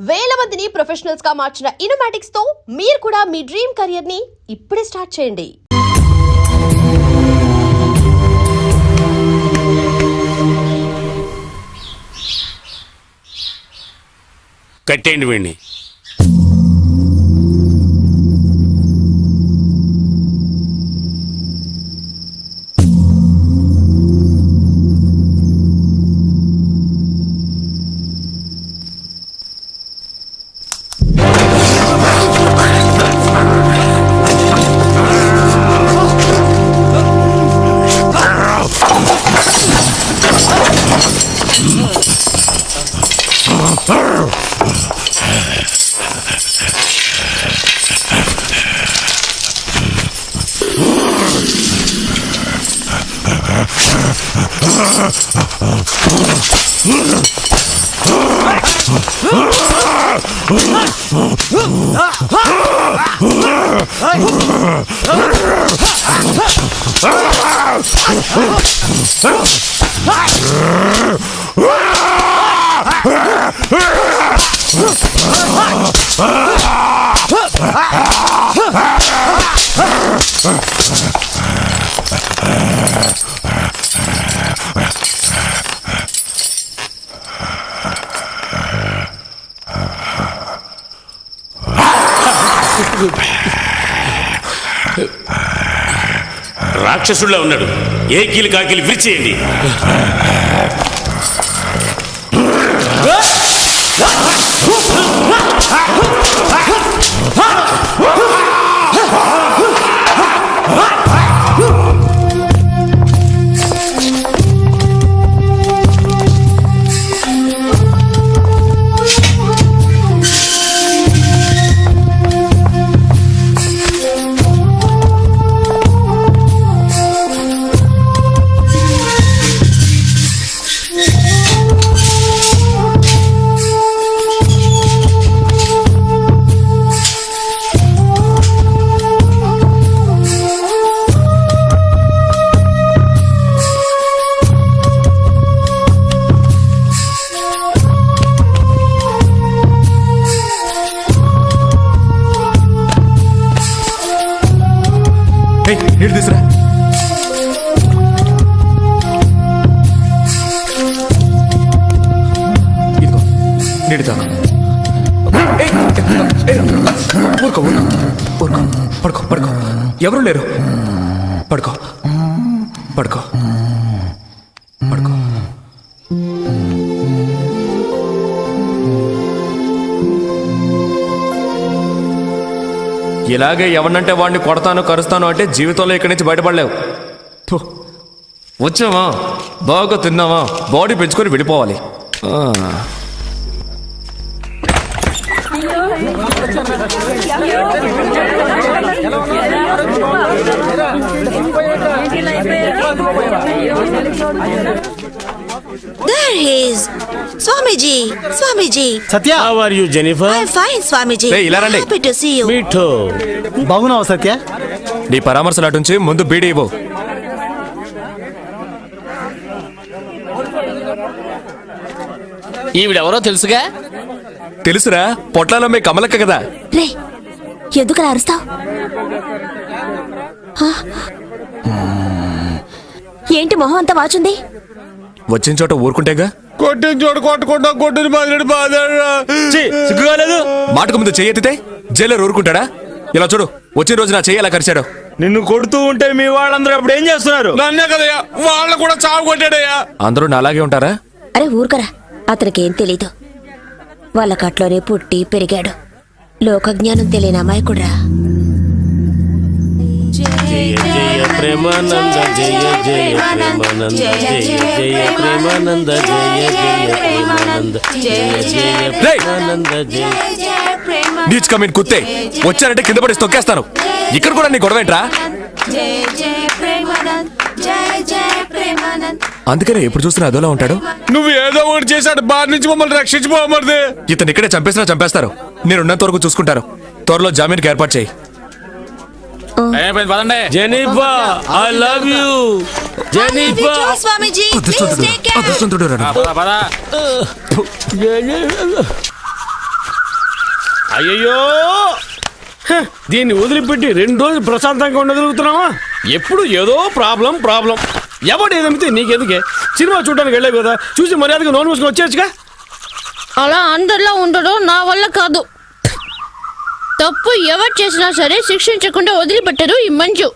వేల మందిని ప్రొఫెషనల్స్ గా మార్చిన ఇనోమాటిక్స్ తో మీరు కూడా మీ డ్రీమ్ కెరియర్ ని ఇప్పుడే స్టార్ట్ చేయండి. కట్టేయండి వీడిని. రాక్షసుడిలా ఉన్నాడు. ఏ కీలు కాకిలు విరిచేయండి. నీళ్ళు తీసురా. ఇదిగో నీళ్ళు తాగు. ఊరుకో ఊరుకో. పడుకో పడుకో. ఎవరు లేరు. పడుకో పడుకో పడుకో. ఇలాగే ఎవరినంటే వాడిని కొడతాను కరుస్తాను అంటే జీవితంలో ఇక్కడి నుంచి బయటపడలేవు. వచ్చావా, బాగా తిన్నావా, బాడీ పెంచుకొని వెళ్ళిపోవాలి. There he is. Swamiji, Swamiji. Satya, How are you, Jennifer? I'm fine, Swamiji. Hey, ఇలా రండి. Happy to see you. Me too. బాగున్నావు సత్య? నీ పరామర్శలు అటుంచి ముందు బీడీ ఇవ్వు. ఈవిడెవరో తెలుసుగా? తెలుసురా, పొట్లాలమ్మే కమలక్క కదా. రే, ఎందుకు అరుస్తావు? ఏంటి మొహం అంతా వాచుంది? వచ్చిన చోట ఊరుకుంటేగా. కొట్టిన చోట కొట్టకుండా కొట్టిన బాధ సిగ్గుగాలేదు. మాటకు ముందు చెయ్యెత్తితే జైలర్ ఊరుకుంటాడా? ఇలా చూడు, వచ్చిన రోజు నా చెయ్యి ఎలా కరిచాడు. నిన్ను కొడుతూ ఉంటే మీ వాళ్ళందరూ అప్పుడు ఏం చేస్తున్నారు? నన్నే కదయ్యా, వాళ్ళ కూడా చావు కొట్టాడయ్యా. అందరూ నాలాగే ఉంటారా? అరే ఊరుకరా, అతనికి ఏం తెలీదు. వాళ్ళ కట్లోనే పుట్టి పెరిగాడు. లోకజ్ఞానం తెలియని అమాయకుడ్రా. జయ జయ ప్రేమానంద, జయ జయ ప్రేమానంద, జయ జయ ప్రేమానంద, జయ జయ ప్రేమానంద, జయ జయ ప్రేమానంద, జయ నీచ్ కమీన్ కుత్తే, వచ్చారంటే కింద పడి తొక్కేస్తాను. ఇక్కడ కూడా నీ గొడవేంట్రా? అందుకనే ఎప్పుడు చూసినా అదోలా ఉంటాడు. నువ్వు ఏదో ఒకటి చేశాడు, బాధ నుంచి మమ్మల్ని రక్షించిపోమది. ఇతను ఇక్కడే చంపేసినా చంపేస్తారు. నేనున్నంత వరకు చూసుకుంటారు. త్వరలో జామీన్కి ఏర్పాటు చేయి. Jennifer, I love you. Jennifer, Swamiji, అదృష్టవంతుడు రా. అయ్యయ్యో దీన్ని వదిలిపెట్టి 2 రోజులు ప్రశాంతంగా ఉండగలుగుతున్నావా? ఎప్పుడు ఏదో ప్రాబ్లం. ఎవడు ఏదమితే నీకెందుకే? సినిమా చూడడానికి వెళ్ళావు కదా, చూసి మర్యాదగా నోన్ మూసుకొని వచ్చేయచ్చుగా. అలా అందరిలో ఉండడం నా వల్ల కాదు. తప్పు ఎవరు చేసినా సరే శిక్షించకుండా వదిలిపెట్టరు ఈ మంజు.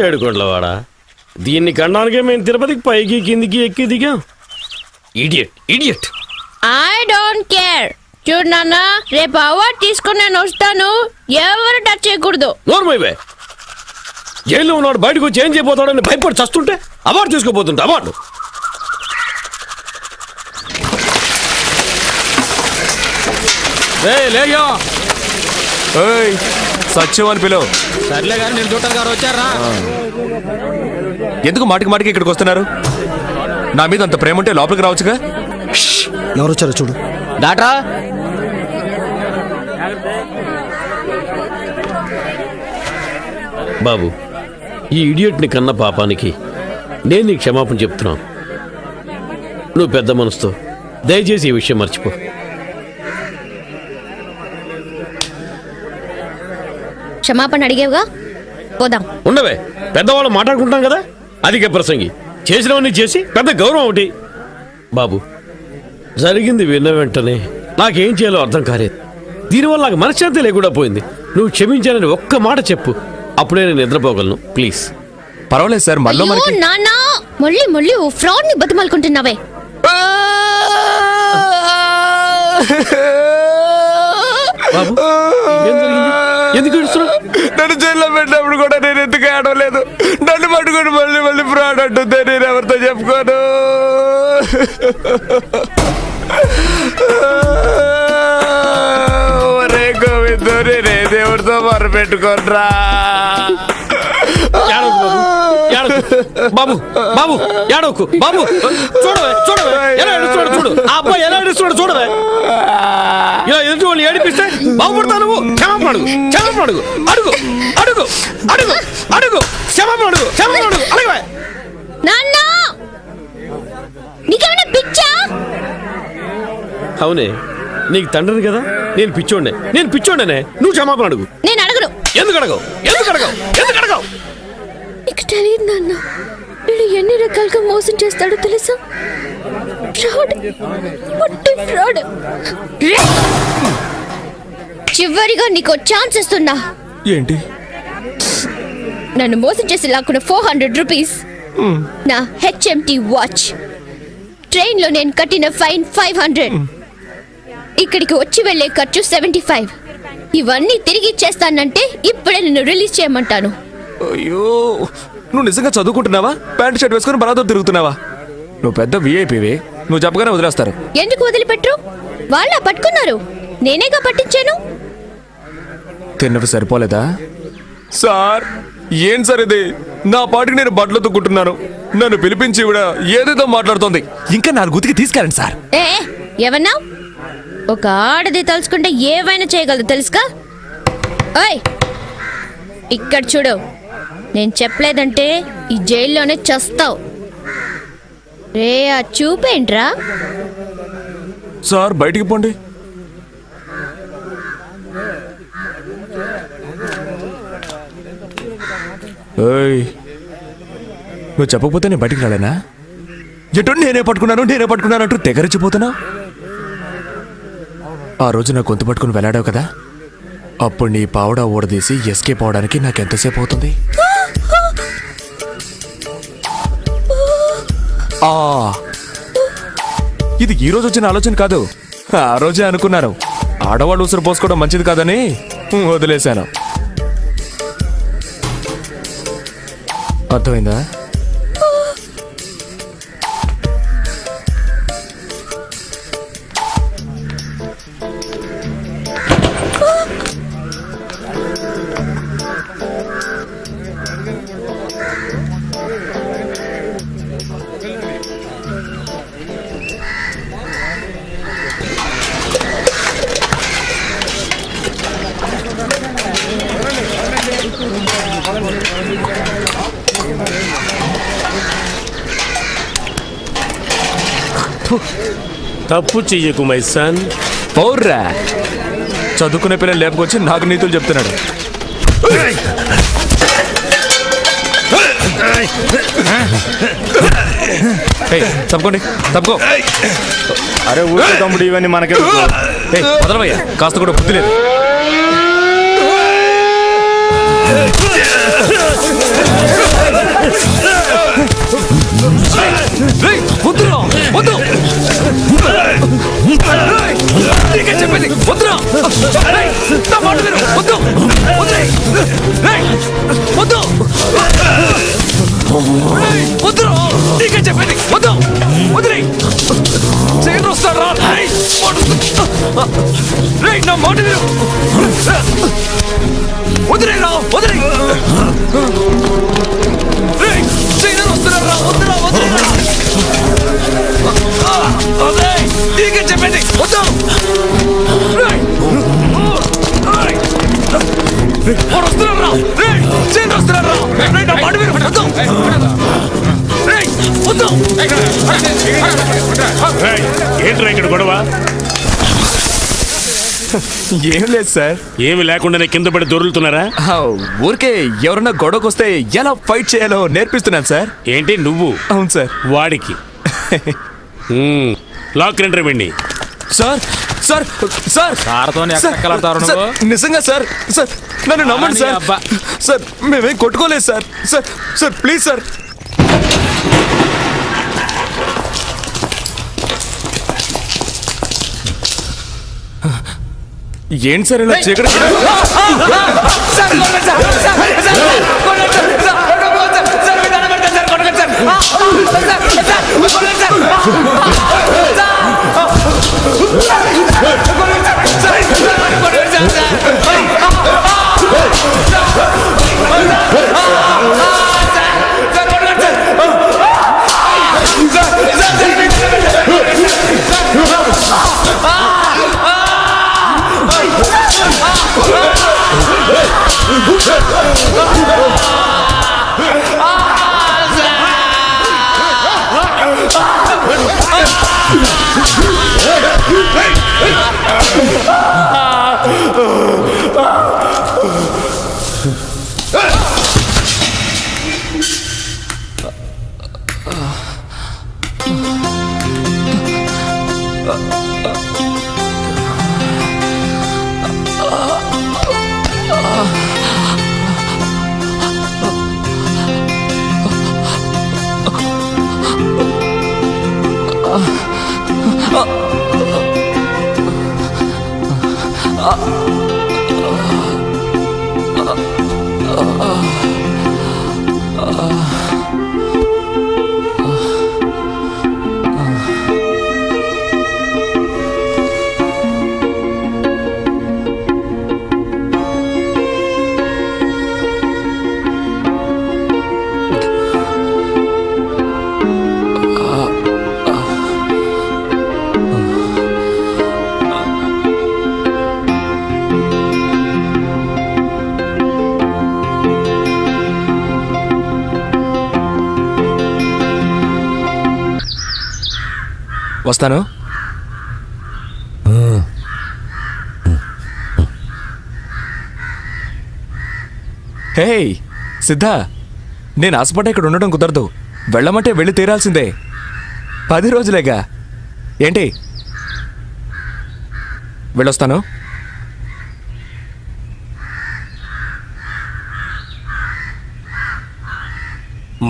ఏడుకొండలవాడా, దీన్ని కన్నానికే మేము తిరుపతికి పైకి కిందికి ఎక్కి దిగాం. ఇడియట్. I don't care. చూడు నాన్న, రేపు అవార్డు తీసుకుని నేను వస్తాను. ఎవరు టచ్ చేయకూడదు. నోర్మైవే, జైల్లో ఉన్నాడు, బయటకు వచ్చి ఏం చేయబోతాడని భయపడి చస్తుంటే అవార్డు తీసుకోబోతుంటే అవార్డు. లేయో సత్యం అని పిలువు. సర్లే గారు, నేను చూడటానికి గారు వచ్చారా? ఎందుకు మాటికి ఇక్కడికి వస్తున్నారు? నా మీద అంత ప్రేమ ఉంటే లోపలికి రావచ్చుగా. ఎవరు వచ్చారో చూడు. డాటా బాబు, ఈ ఇడియట్ని కన్న పాపానికి నేను నీకు క్షమాపణ చెప్తున్నాను. నువ్వు పెద్ద మనసుతో దయచేసి ఈ విషయం మర్చిపో. క్షమాపణ అడిగేవుగా, పోదాం. ఉండవే, పెద్దవాళ్ళు మాట్లాడుకుంటాం కదా. అధిక ప్రసంగి చేసినవన్నీ చేసి పెద్ద గౌరవం ఒకటి. బాబు, జరిగింది విన్న వెంటనే నాకేం చేయాలో అర్థం కాలేదు. దీనివల్ల నాకు మనశ్శాంతి లేకుండా పోయింది. నువ్వు క్షమించాలని ఒక్క మాట చెప్పు, అప్పుడే నేను నిద్రపోగలను. ప్లీజ్. పర్వాలేదు సార్, మళ్ళీ అయ్యో, మనకి నాన్న, మళ్ళీ ఓ ఫ్రాడ్ ని బతిమాలుకుంటున్నావే. బాబు, ఏం జరిగింది? ఎందుకు ఏడుస్తున్నావు? నన్ను జైల్లో పెట్టినప్పుడు కూడా నేను ఎందుకు ఆడలేదు. నన్ను పట్టుకొని మళ్ళీ ఫ్రాడ్ అంటుందే, నేను ఎవరితో చెప్పుకోను. ఒరే గోవిందో, నేనే దేవుడితో మొరపెట్టుకోనరా. బాబు బాబు ఏడవకు బాబు. చూడవే ఎలా ఏడుస్తున్నాడు చూడు. ఆ అబ్బాయి ఎలా ఏడుస్తున్నాడు చూడవే. ఇలా ఎదుటి వాళ్ళు ఏడిపిస్తే బాగుపడతావు నువ్వు. క్షమాపణ అడుగు. అడగవే. నాన్న, నీకేమైనా పిచ్చా? అవునే, నీకు తండ్రిని కదా, నేను పిచ్చోండనే. నువ్వు క్షమాపణ అడుగు. నేను అడగను. ఎందుకు అడగవు? నీకు తెలియదు నాన్న, వీడు ఎన్ని రకాలుగా మోసం చేస్తాడో తెలుసా? ఫ్రాడ్. చివరిగా నీకు ఛాన్స్ ఇస్తున్నా. ఏంటి? నన్ను మోసం చేసి లాక్కున్న 400 రూపీస్, నా హెచ్ఎంటి వాచ్, ట్రైన్ లో నేను కట్టిన ఫైన్ 500, ఇక్కడికి వచ్చి వెళ్లే ఖర్చు 75. ఇవన్నీ తిరిగి ఇచ్చేస్తానంటే ఇప్పుడే నిన్ను రిలీజ్ చేయమంటాను. అయ్యో, నువ్వు నిజంగా చదువుకుంటున్నావా? ప్యాంట్ షర్ట్ వేసుకుని బలాతో తిరుగుతున్నావా? నువ్వు పెద్ద విఐపివి, నువ్వు చెప్పగానే వదిలేస్తారు. ఎందుకు వదిలిపెట్టరు? వాళ్ళ పట్టుకున్నారు, నేనేగా పట్టించాను. తిన్నవి సరిపోలేదా? సార్, ఏం సార్ ఇది? నా పాటికి నేను బట్టలు తుక్కుంటున్నాను, నన్ను పిలిపించి కూడా ఏదేదో మాట్లాడుతోంది. ఇంకా 4 గుతికి తీసుకెళ్ళండి సార్. ఏమన్నా? ఒక ఆడది తలుచుకుంటే ఏవైనా చేయగలదు తెలుసుగా. ఓయ్, ఇక్కడ చూడు, నేను చెప్పలేదంటే ఈ జైల్లోనే చస్తావు. రే, ఆ చూపేంట్రా? సార్, బయటికి పోండి. నువ్వు చెప్పకపోతే నేను బయటికి రాలేనా? ఎటు నేనే పట్టుకున్నాను అంటూ తెగరిచిపోతున్నా. ఆ రోజు నా గొంతు పట్టుకుని వెళ్ళాడావు కదా, అప్పుడు నీ పావుడా ఊడదీసి ఎస్కేప్ అవడానికి నాకెంతసేపు అవుతుంది? ఇది ఈ రోజు వచ్చిన ఆలోచన కాదు, ఆ రోజే అనుకున్నాను. ఆడవాళ్ళు ఉసురు పోసుకోవడం మంచిది కాదని వదిలేశాను. అర్థమైందా? తప్పు చెయ్యకు మై సన్. పౌర్రా చదువుకునే పిల్లలు లేపుకొచ్చి నాకు నీతులు చెప్తున్నాడు. ఏయ్, తప్పుకోండి తప్పుకో. అరే ఊరికే తమ్ముడు ఇవన్నీ మనకే ఏయ్, వదలవయ్యా, కాస్త కూడా బుద్ధి లేదు. రేయ్, వద్దురా, వద్దు. నీకే చెప్పేది, వద్దురా. రేయ్, నా మాట విను, వద్దు. వదిలేయ్. రేయ్, వద్దు. రేయ్, వద్దురా. నీకే చెప్పేది, వద్దు. వదిలేయ్. చైన్ వస్తాడ్రా. రేయ్, రేయ్, నా మాట విను. వదిలేరా, వదిలేయ్. రేయ్, చైన్ వస్తున్నారా, వద్దురా, వదిలేరా. వదిలేయ్, నీకే చెప్పేది, వద్దు. రేయ్, రేయ్, వాడు వస్తున్నారా. రేయ్, చైన్ వస్తున్నారా. రేయ్, నా మాట విను, వద్దు. రేయ్, వద్దు. ఏంట్రా ఇక్కడ గొడవ? ఏం లేదు సార్. ఏమి లేకుండానే కింద పడి దొరులుతున్నారా? ఊరికే ఎవరన్నా గొడవకు వస్తే ఎలా ఫైట్ చేయాలో నేర్పిస్తున్నాను సార్. ఏంటి నువ్వు? అవును సార్. వాడికి లాక్ రెండర్ వెండి. సార్ సార్ సార్ సార్, నిజంగా సార్. సార్ నన్ను నమ్మండి సార్. సార్ మేమేం కొట్టుకోలేదు sir. Sir sir please sir. ఏంటి సార్ ఇలా చీకటి? వస్తాను. హే సిద్ధ, నేను ఆశపడ్డా ఇక్కడ ఉండడం కుదరదు. వెళ్ళమంటే వెళ్ళి తీరాల్సిందే. 10 రోజులేగా. ఏంటి? వెళ్ళొస్తాను.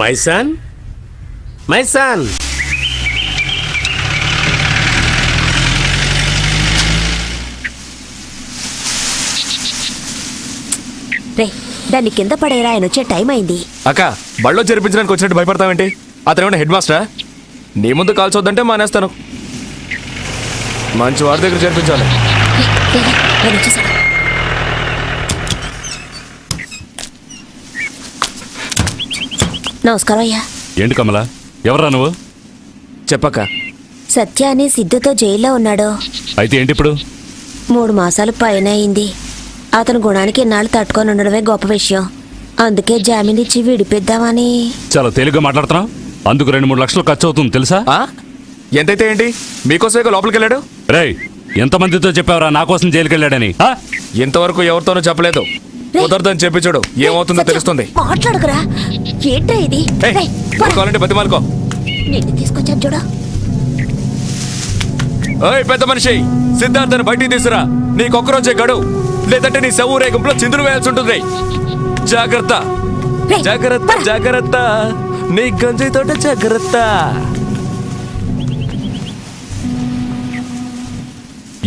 My son, my son. రే, దాన్ని కింద పడేరా, ఆయన వచ్చే టైం అయింది. అక్క, బళ్ళో జరిపించడానికి వచ్చినట్టు భయపడతావేంటి? అతను ఏమన్నా హెడ్ మాస్టరా? నీ ముందు కాల్చొద్దంటే మానేస్తాను. మంచి వాడి దగ్గర చేర్పించాలి. ఆయన వచ్చేసాడు. నమస్కారం అయ్యా. ఏంటి కమల, ఎవరా నువ్వు? చెప్పక్క. సత్య అని సిద్ధుతో జైల్లో ఉన్నాడు. అయితే ఏంటి ఇప్పుడు? 3 మాసాలు పైన అయింది. అతని గుణానికి ఇన్నాళ్ళు తట్టుకొని ఉండడమే గొప్ప విషయం. అందుకే జామీన్ ఇచ్చి విడిపిద్దామని. చాలా తేలిగ్గా మాట్లాడుతున్నావు. అందుకు 2-3 లక్షలు ఖర్చు అవుతుంది తెలుసా? ఎంతైతే ఏంటి, మీకోసమే లోపలికి వెళ్ళాడు. రేయ్, ఎంతమందితో చెప్పావురా నా కోసం జైలుకి వెళ్ళాడని? ఆ? ఇంతవరకు ఎవరితోనూ చెప్పలేదు. కుదరదని చెప్పి చూడు, ఏమవుతుందో సత్యం, తెలుస్తుంది. మాట్లాడకురా. ఏంట్రా ఇది? ఏయ్, రేయ్, ఎవరు కావాలంటే బతిమాలుకో. నిన్ను తీసుకొచ్చాను చూడు. ఓయ్ పెద్ద మనిషి, సిద్ధార్థని బయటికి తీసురా. నీకొక్కరోజే గడు, లేదంటే నీ శవ ఊరేగింపులో చిందులు వేయాల్సి ఉంటుంది. జాగ్రత్త రేయ్, జాగ్రత్త పద. జాగ్రత్త, నీ గంజి తోట జాగ్రత్త.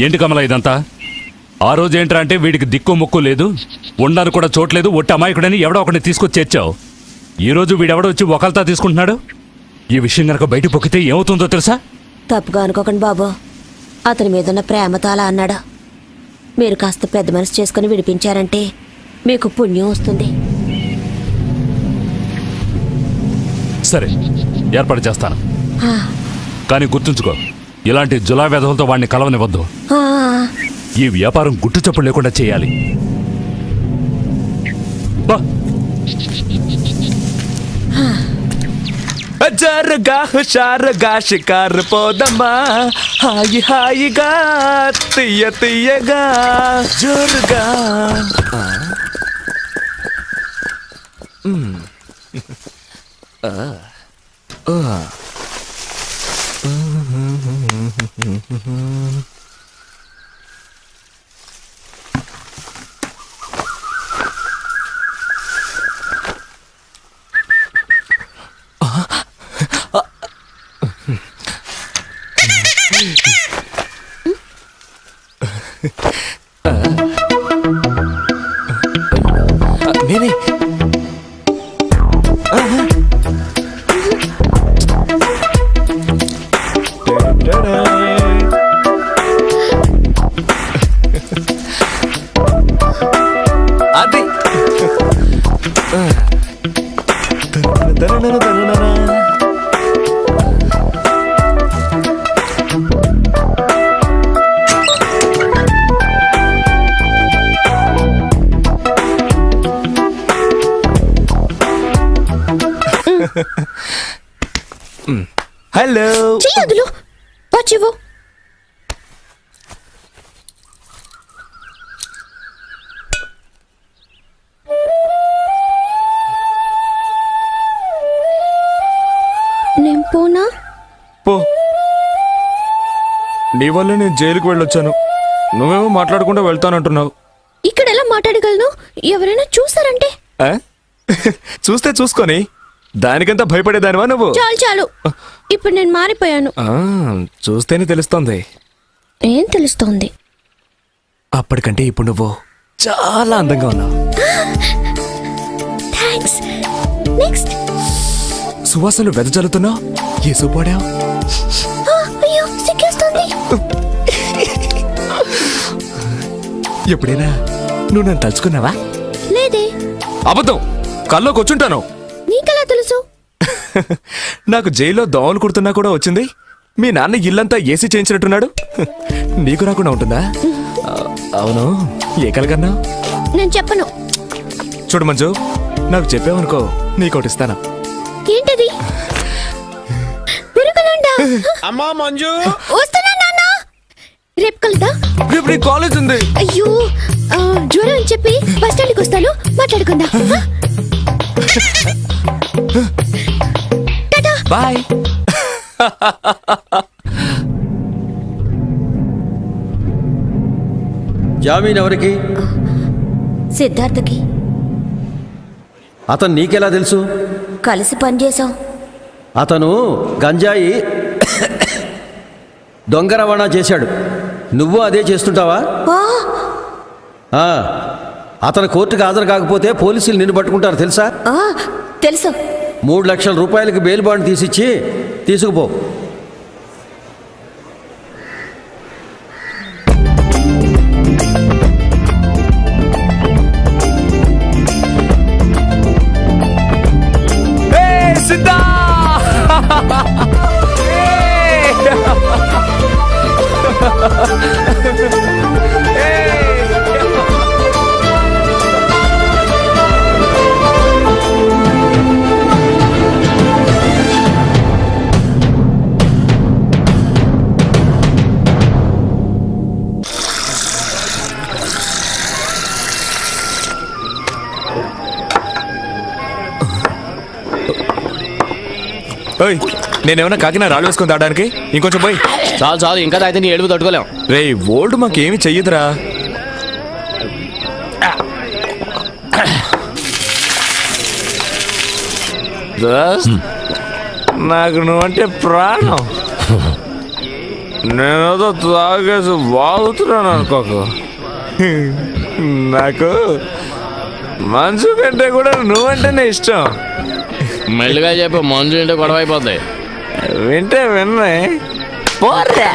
ఏంటి కమల ఇదంతా? ఆ రోజు ఏంట్రా అంటే వీడికి దిక్కు ముక్కు లేదు, ఉండడానికి కూడా చోట్లేదు, ఒట్టి అమాయకుడని ఎవడో ఒకరిని తీసుకొచ్చి చేర్చావు. ఈ రోజు వీడెవడో వచ్చి ఒకల్తా తీసుకుంటున్నాడు. ఈ విషయం గనక బయట పొక్కితే ఏమవుతుందో తెలుసా? తప్పుగా అనుకోకండి బాబు, అతని మీదున్న ప్రేమతో అలా అన్నాడు. మీరు కాస్త పెద్ద మనసు చేసుకుని విడిపించారంటే మీకు పుణ్యం వస్తుంది. సరే, ఏర్పాటు చేస్తాను. ఆ, కానీ గుర్తుంచుకో, ఇలాంటి జులా వెధవులతో వాడిని కలవనివ్వద్దు. ఆ, ఈ వ్యాపారం గుట్టు చప్పుడు లేకుండా చేయాలి. బా. జరగా హుషారుగా షికారు పోదమ్మా, హాయి హాయిగా తీయ తీయగా జోరుగా. నేనే అది హలో. చెయ్యదులు వచ్చివు. నేను పోనా? పో. నీ వల్ల నేను జైలుకు వెళ్ళొచ్చాను, నువ్వేమో మాట్లాడకుండా వెళ్తానంటున్నావు. ఇక్కడ ఎలా మాట్లాడగలను? ఎవరైనా చూసారంటే? ఆ? చూస్తే చూసుకొని దానికంతా భయపడేదానివా నువ్వు? చాలు చాలు, ఇప్పుడు నేను మారిపోయాను. ఆ, చూస్తేనే తెలుస్తోంది. ఏం తెలుస్తోంది? అప్పటికంటే ఇప్పుడు నువ్వు చాలా అందంగా ఉన్నావు. థ్యాంక్స్. నెక్స్ట్. సువాసనలు వెదజల్లుతున్నావు. ఏ సూపాడావు? అయ్యో సిగ్గేస్తుంది. ఎప్పుడైనా నువ్వు నన్ను తలుచుకున్నావా? లేదే. అబద్ధం, కల్లోకి వచ్చుంటాను. నీకెలా తెలుసు? నాకు జైల్లో దోమలు కుడుతున్నా కూడా వచ్చింది. మీ నాన్న ఇల్లంతా ఏసీ చేయించినట్టున్నాడు. నీకు రాకుండా ఉంటుందా? అవును, ఏ కలగన్నా? నేను చెప్పను. చూడు మంజు, నాకు చెప్పావనుకో నీకోటి ఇస్తాను. ఏంటది? పురుగులుండా? అమ్మా మంజు, వస్తున్నా నాన్న. రేపు కలుద్దా? రేపు నీ కాలేజ్ ఉంది. అయ్యో, జ్వరం అని చెప్పి బస్ స్టాండ్కి వస్తాను, మాట్లాడుకుందాం. టాటా. బాయ్. జామీన్ ఎవరికి? సిద్ధార్థకి. అతను నీకెలా తెలుసు? కలిసి పనిచేసాం. అతను గంజాయి దొంగ రవాణా చేశాడు. నువ్వు అదే చేస్తుంటావా? ఆ, అతను కోర్టుకు హాజరు కాకపోతే పోలీసులు నిన్ను పట్టుకుంటారు తెలుసా? ఆ, తెలుసు. 3 లక్షల రూపాయలకి బెయిల్ బాండ్ తీసిచ్చి తీసుకుపో. సిద్ధా. ఓయ్ నేనేమన్నా కాకినా రాళ్ళు వేసుకొని తాగడానికి ఇంకొంచెం పోయి. చాలు చాలు ఇంకా తాగితే నీ ఏడుపు తట్టుకోలేం. రే ఓల్డ్ మాకేమి చెయ్యదురా. నాకు నువ్వంటే ప్రాణం. నేనేదో తాగేసి బాగుతున్నాను అనుకోకు. నాకు మంచు కంటే కూడా నువ్వంటేనే ఇష్టం. మెల్లిగా చెప్పు, మంజు ఇంటే గొడవ అయిపోద్ది. వింటే విన్నే పోరా.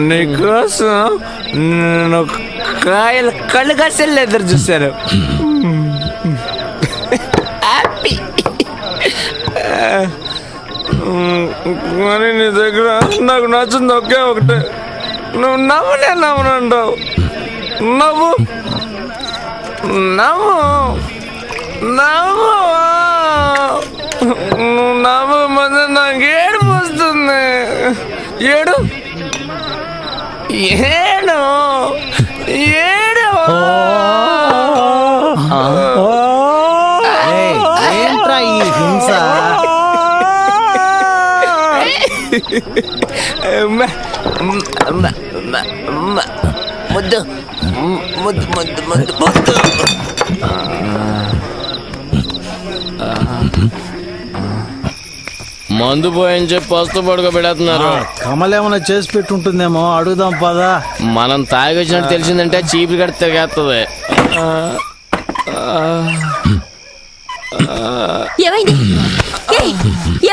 నీకోసం నేను కాయలు కళ్ళు కసలు ఎదురు చూశాను. కానీ నీ దగ్గర నాకు నచ్చింది ఒకే ఒకటే. నువ్వు నవ్వునే నవ్వనంటావు. నవ్వు నవ్వు నవ్వు నువ్వు నవ్వు మధ్య నాకు ఏడుపు వస్తుంది. ఏడు ఏడు ఏడు ఏంట్రా ఈ హింస? ముద్దు ముద్దు ముద్దు ముద్దు ముద్దు. మందు పోయని చెప్పి పస్తు పడుకోబెడుతున్నారు. కమలేమన్నా చేసి పెట్టుంటుందేమో, అడుగుదాం పదా. మనం తాగి వచ్చినట్టు తెలిసిందంటే చీపులు కట్టి తిరిగేస్తుంది. ఏమైంది? ఏయ్,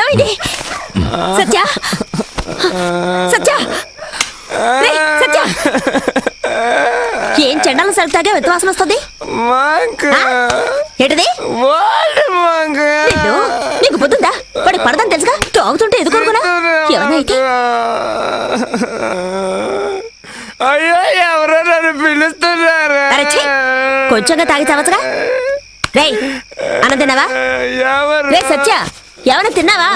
ఏమైంది? సత్య సత్య రేయ్, సత్య ఏం చెండాలను సరుకుతాగా ఎంత వాసన వస్తుంది? ఏంటది? నిన్ను, నీకు పొద్దుందా? వాడికి పడదని తెలుసుగా, తాగుతుంటే ఎదుకోనుకున్నా ఏమన్నా అయితే? అయ్యో ఎవరో నన్ను పిలుస్తున్నారు. అరే ఛీ, కొంచెంగా తాగి చావచ్చుగా. రేయ్ అన్నం తిన్నావా? రే సత్య, ఏమన్నా తిన్నావా?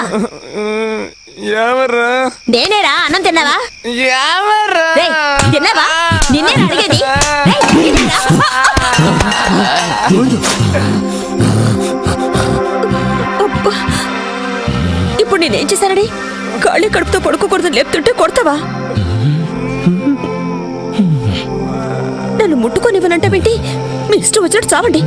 ఎవరు? నేనేరా, అన్నం తిన్నావా? ఎవరు? రేయ్ తిన్నావా? నిన్నే అడిగేది. రేయ్, తిన్నారా? అబ్బా, ఇప్పుడు నేనేం చేశానని ఖాళీ కడుపుతో పడుకోకూడదు లేపుతుంటే కొడతావా? నన్ను ముట్టుకొనివ్వనంటే ఏంటి? మీ ఇష్టం వచ్చినట్టు చావండి.